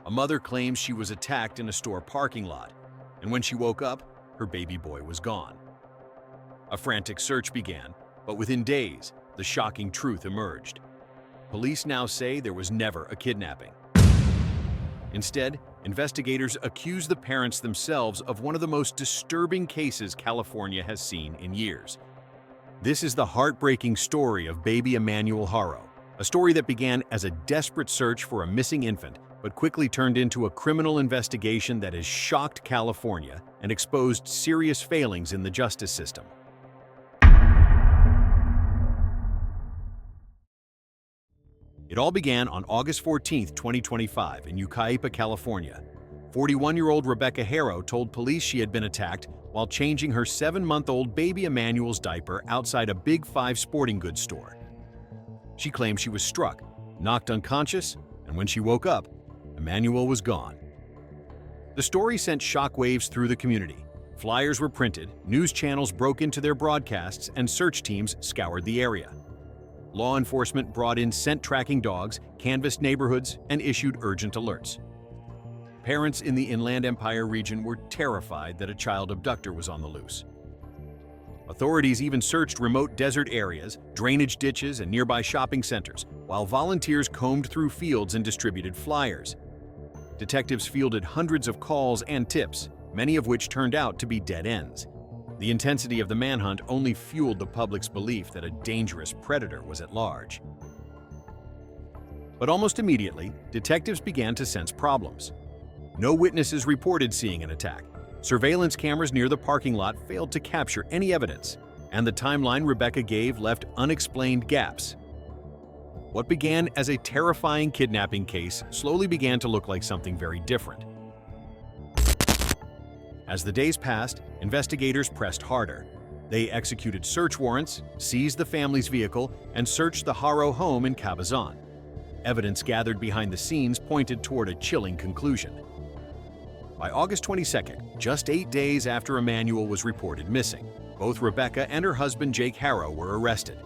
A mother claims she was attacked in a store parking lot, and when she woke up, her baby boy was gone. A frantic search began, but within days, the shocking truth emerged. Police now say there was never a kidnapping. Instead, investigators accuse the parents themselves of one of the most disturbing cases California has seen in years. This is the heartbreaking story of Baby Emmanuel Haro, a story that began as a desperate search for a missing infant, but quickly turned into a criminal investigation that has shocked California and exposed serious failings in the justice system. It all began on August 14, 2025, in Yucaipa, California. 41-year-old Rebecca Haro told police she had been attacked while changing her 7-month-old baby Emmanuel's diaper outside a Big Five sporting goods store. She claimed she was struck, knocked unconscious, and when she woke up, Emanuel was gone. The story sent shockwaves through the community. Flyers were printed, news channels broke into their broadcasts, and search teams scoured the area. Law enforcement brought in scent-tracking dogs, canvassed neighborhoods, and issued urgent alerts. Parents in the Inland Empire region were terrified that a child abductor was on the loose. Authorities even searched remote desert areas, drainage ditches, and nearby shopping centers, while volunteers combed through fields and distributed flyers. Detectives fielded hundreds of calls and tips, many of which turned out to be dead ends. The intensity of the manhunt only fueled the public's belief that a dangerous predator was at large. But almost immediately, detectives began to sense problems. No witnesses reported seeing an attack. Surveillance cameras near the parking lot failed to capture any evidence, and the timeline Rebecca gave left unexplained gaps. What began as a terrifying kidnapping case slowly began to look like something very different. As the days passed, investigators pressed harder. They executed search warrants, seized the family's vehicle, and searched the Haro home in Cabazon. Evidence gathered behind the scenes pointed toward a chilling conclusion. By August 22nd, just 8 days after Emanuel was reported missing, both Rebecca and her husband Jake Haro were arrested.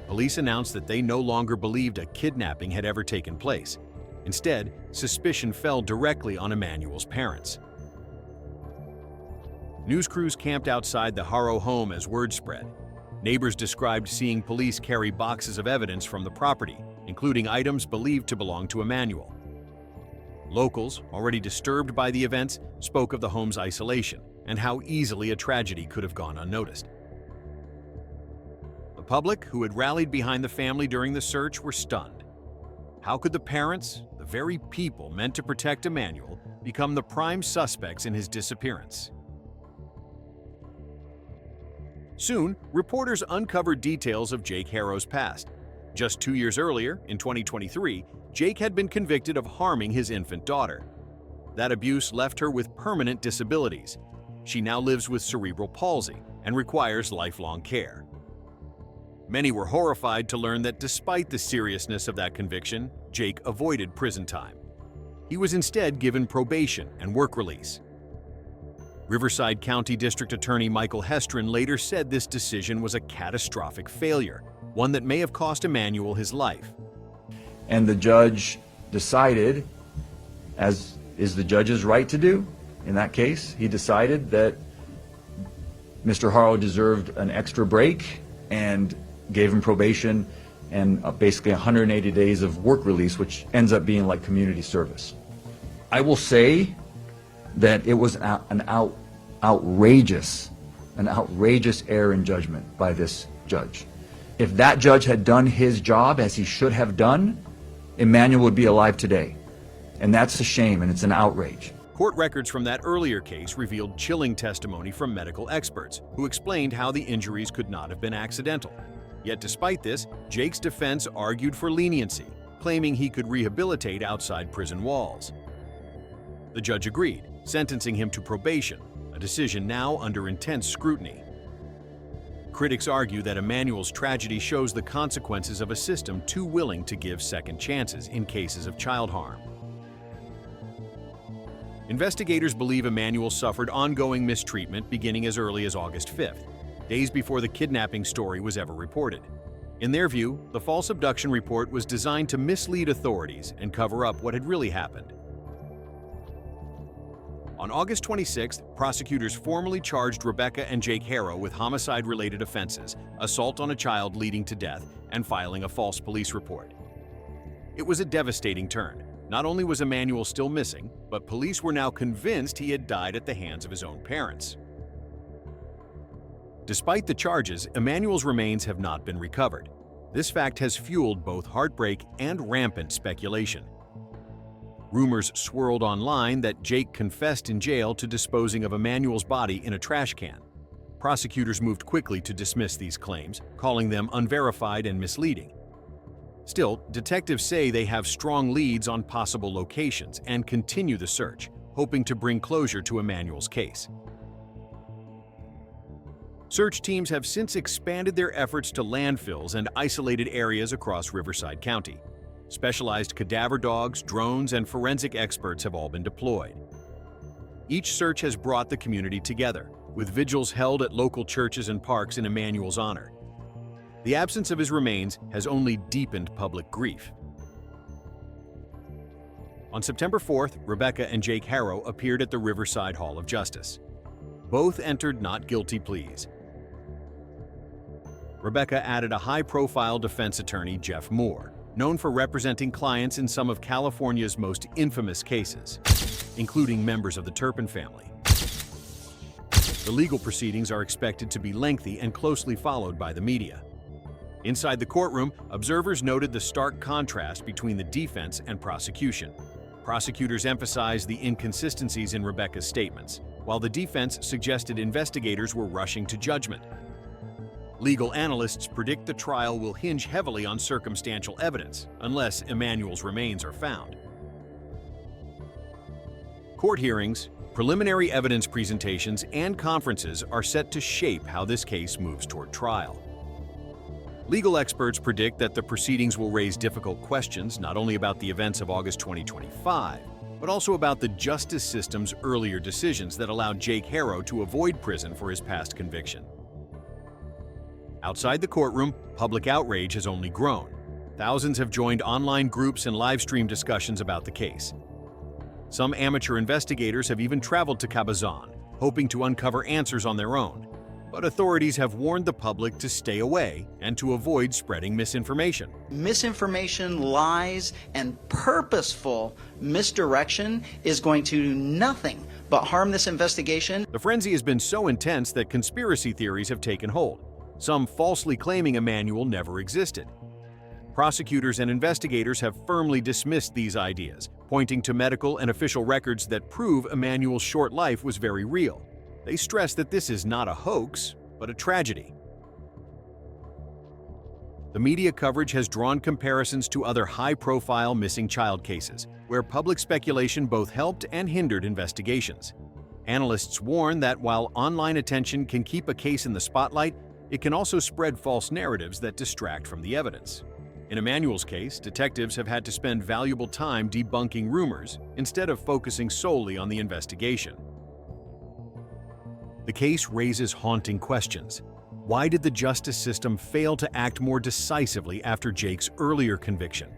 Police announced that they no longer believed a kidnapping had ever taken place. Instead, suspicion fell directly on Emanuel's parents. News crews camped outside the Haro home as word spread. Neighbors described seeing police carry boxes of evidence from the property, including items believed to belong to Emanuel. Locals, already disturbed by the events, spoke of the home's isolation and how easily a tragedy could have gone unnoticed. The public, who had rallied behind the family during the search, were stunned. How could the parents, the very people meant to protect Emanuel, become the prime suspects in his disappearance? Soon, reporters uncovered details of Jake Haro's past. Just 2 years earlier, in 2023, Jake had been convicted of harming his infant daughter. That abuse left her with permanent disabilities. She now lives with cerebral palsy and requires lifelong care. Many were horrified to learn that despite the seriousness of that conviction, Jake avoided prison time. He was instead given probation and work release. Riverside County District Attorney Michael Hestron later said this decision was a catastrophic failure, one that may have cost Emanuel his life. And the judge decided, as is the judge's right to do in that case, he decided that Mr. Haro deserved an extra break and gave him probation and basically 180 days of work release, which ends up being like community service. I will say that it was an outrageous error in judgment by this judge. If that judge had done his job as he should have done, Emanuel would be alive today. And that's a shame, and it's an outrage. Court records from that earlier case revealed chilling testimony from medical experts who explained how the injuries could not have been accidental. Yet despite this, Jake's defense argued for leniency, claiming he could rehabilitate outside prison walls. The judge agreed, sentencing him to probation, a decision now under intense scrutiny. Critics argue that Emanuel's tragedy shows the consequences of a system too willing to give second chances in cases of child harm. Investigators believe Emanuel suffered ongoing mistreatment beginning as early as August 5th, days before the kidnapping story was ever reported. In their view, the false abduction report was designed to mislead authorities and cover up what had really happened. On August 26th, prosecutors formally charged Rebecca and Jake Haro with homicide-related offenses, assault on a child leading to death, and filing a false police report. It was a devastating turn. Not only was Emanuel still missing, but police were now convinced he had died at the hands of his own parents. Despite the charges, Emanuel's remains have not been recovered. This fact has fueled both heartbreak and rampant speculation. Rumors swirled online that Jake confessed in jail to disposing of Emanuel's body in a trash can. Prosecutors moved quickly to dismiss these claims, calling them unverified and misleading. Still, detectives say they have strong leads on possible locations and continue the search, hoping to bring closure to Emanuel's case. Search teams have since expanded their efforts to landfills and isolated areas across Riverside County. Specialized cadaver dogs, drones, and forensic experts have all been deployed. Each search has brought the community together, with vigils held at local churches and parks in Emanuel's honor. The absence of his remains has only deepened public grief. On September 4th, Rebecca and Jake Haro appeared at the Riverside Hall of Justice. Both entered not guilty pleas. Rebecca added a high-profile defense attorney, Jeff Moore, known for representing clients in some of California's most infamous cases, including members of the Turpin family. The legal proceedings are expected to be lengthy and closely followed by the media. Inside the courtroom, observers noted the stark contrast between the defense and prosecution. Prosecutors emphasized the inconsistencies in Rebecca's statements, while the defense suggested investigators were rushing to judgment. Legal analysts predict the trial will hinge heavily on circumstantial evidence, unless Emanuel's remains are found. Court hearings, preliminary evidence presentations, and conferences are set to shape how this case moves toward trial. Legal experts predict that the proceedings will raise difficult questions not only about the events of August 2025, but also about the justice system's earlier decisions that allowed Jake Haro to avoid prison for his past conviction. Outside the courtroom, public outrage has only grown. Thousands have joined online groups and live-stream discussions about the case. Some amateur investigators have even traveled to Cabazon, hoping to uncover answers on their own. But authorities have warned the public to stay away and to avoid spreading misinformation. Misinformation, lies, and purposeful misdirection is going to do nothing but harm this investigation. The frenzy has been so intense that conspiracy theories have taken hold, some falsely claiming Emanuel never existed. Prosecutors and investigators have firmly dismissed these ideas, pointing to medical and official records that prove Emanuel's short life was very real. They stress that this is not a hoax, but a tragedy. The media coverage has drawn comparisons to other high-profile missing child cases, where public speculation both helped and hindered investigations. Analysts warn that while online attention can keep a case in the spotlight, it can also spread false narratives that distract from the evidence. In Emanuel's case, detectives have had to spend valuable time debunking rumors instead of focusing solely on the investigation. The case raises haunting questions. Why did the justice system fail to act more decisively after Jake's earlier conviction?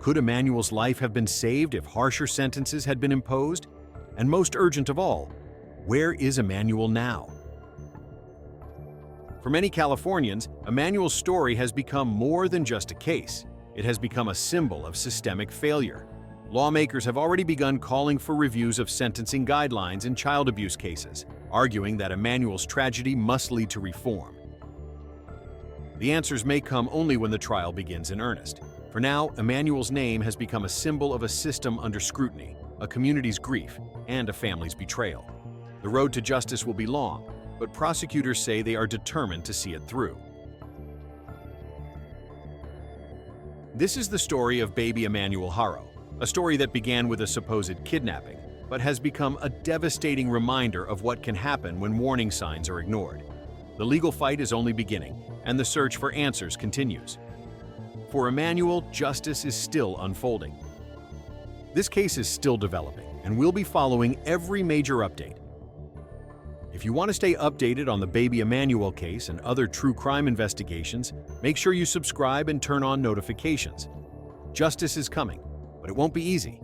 Could Emanuel's life have been saved if harsher sentences had been imposed? And most urgent of all, where is Emanuel now? For many Californians, Emanuel's story has become more than just a case. It has become a symbol of systemic failure. Lawmakers have already begun calling for reviews of sentencing guidelines in child abuse cases, arguing that Emanuel's tragedy must lead to reform. The answers may come only when the trial begins in earnest. For now, Emanuel's name has become a symbol of a system under scrutiny, a community's grief, and a family's betrayal. The road to justice will be long, but prosecutors say they are determined to see it through. This is the story of Baby Emmanuel Haro, a story that began with a supposed kidnapping, but has become a devastating reminder of what can happen when warning signs are ignored. The legal fight is only beginning, and the search for answers continues. For Emanuel, justice is still unfolding. This case is still developing, and we'll be following every major update. If you want to stay updated on the Baby Emmanuel case and other true crime investigations, make sure you subscribe and turn on notifications. Justice is coming, but it won't be easy.